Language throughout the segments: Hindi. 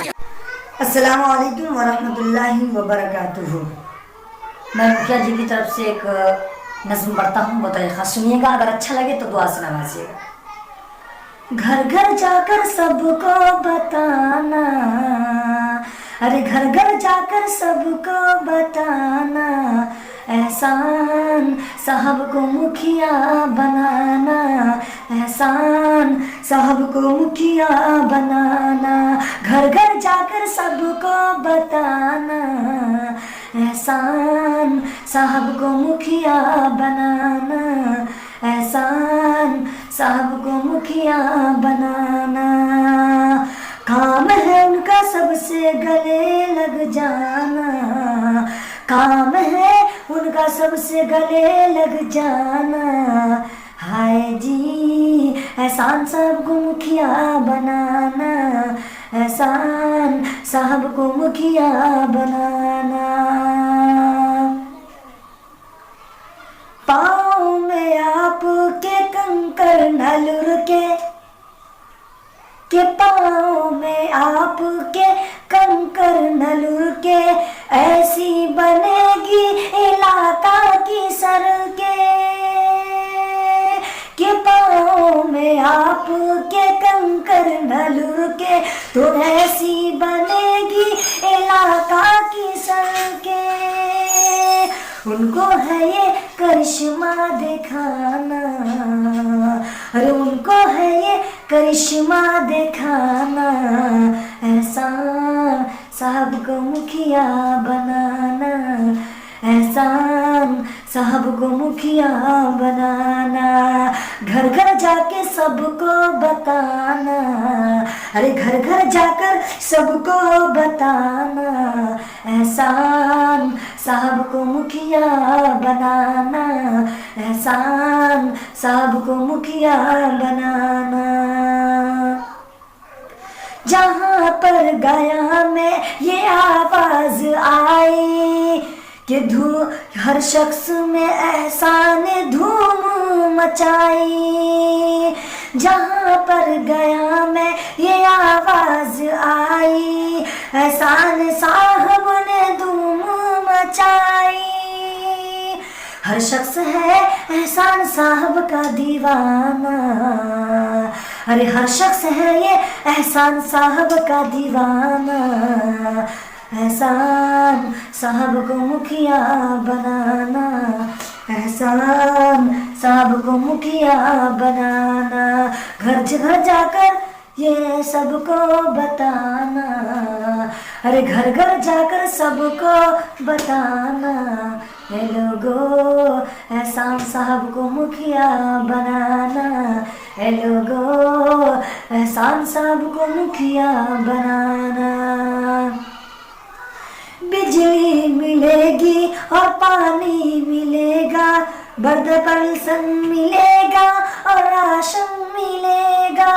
अस्सलामु अलैकुम वरहमतुल्लाहि वबरकातुहू। मैं मुखिया जी की तरफ से एक नज़्म पढ़ता हूँ, बताइए खास सुनिएगा। अगर अच्छा लगे तो दुआ से नवाजिएगा। घर घर जाकर सबको बताना, अरे घर घर जाकर सबको बताना, एहसान साहब को मुखिया बनाना, एहसान साहब को मुखिया बनाना। घर घर जाकर सबको बताना, एहसान साहब को मुखिया बनाना, एहसान साहब को मुखिया बनाना। काम है उनका सबसे गले लग जाना, काम है उनका सबसे गले लग जाना। हाय जी एहसान साहब को मुखिया बनाना, एहसान साहब को मुखिया बनाना। पाँव में आपके कंकर न लुढ़के, पाँव में आपके कंकर न लुढ़के, ऐसी बनेगी इलाका की सड़कें। के पाँव में आपके कंकर न लुढ़के, तो ऐसी बनेगी इलाका की सड़कें। उनको है ये करिश्मा दिखाना, अरे उनको है ये करिश्मा दिखाना, एहसान साहब को मुखिया बनाना, एहसान साहब को मुखिया बनाना। घर घर जाके सबको बताना, अरे घर घर जाकर सबको बताना, एहसान साहब को मुखिया बनाना, एहसान साहब को मुखिया बनाना। जहाँ पर गया मैं ये आवाज आई कि हर शख्स में एहसान धूम मचाई। जहाँ पर गया मैं ये आवाज आई, एहसान साहब ने धूम मचाई। हर शख्स है एहसान साहब का दीवाना, अरे हर शख्स है ये एहसान साहब का दीवाना, एहसान साहब को मुखिया बनाना, एहसान साहब को मुखिया बनाना। घर घर जाकर ये सबको बताना, अरे घर घर जाकर सबको बताना। हे लोगो एहसान साहब को मुखिया बनाना, हे लोगो एहसान साहब को मुखिया बनाना। बिजली मिलेगी और पानी मिलेगा, बर्द पल्सन मिलेगा और राशन मिलेगा।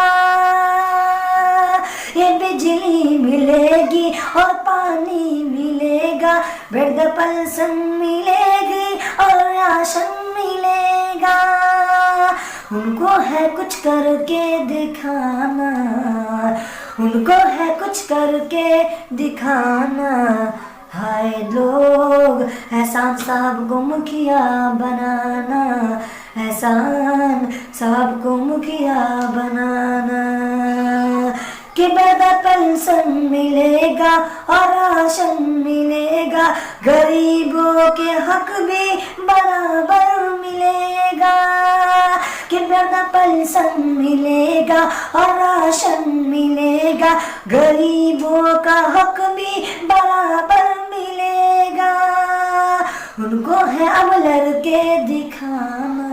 ये बिजली मिलेगी और पानी मिलेगा, बर्द पल्सन मिलेगी और राशन मिलेगा। उनको है कुछ करके दिखाना, उनको है कुछ करके दिखाना। हाय लोग एहसान साहब को मुखिया बनाना, एहसान साहब को मुखिया बनाना। कि बर्द पेंशन मिलेगा और राशन मिलेगा, गरीबों के हक भी बराबर मिलेगा। कि बर्द पेंशन मिलेगा और राशन मिलेगा, गरीबों का हक भी बराबर मिलेगा। उनको है अब लड़के दिखाना,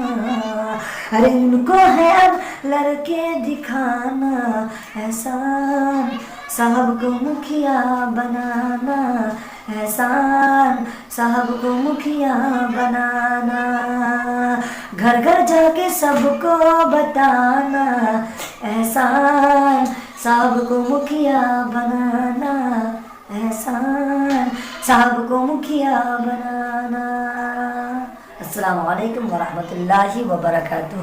अरे उनको है अब लड़के दिखाना, एहसान साहब को मुखिया बनाना, एहसान साहब को मुखिया बनाना। घर घर जाके सबको बताना, एहसान साहब को मुखिया बनाना, एहसान साहब को मुखिया बनाना। अस्सलामु अलैकुम वरहमतुल्लाहि वबरकातुहू।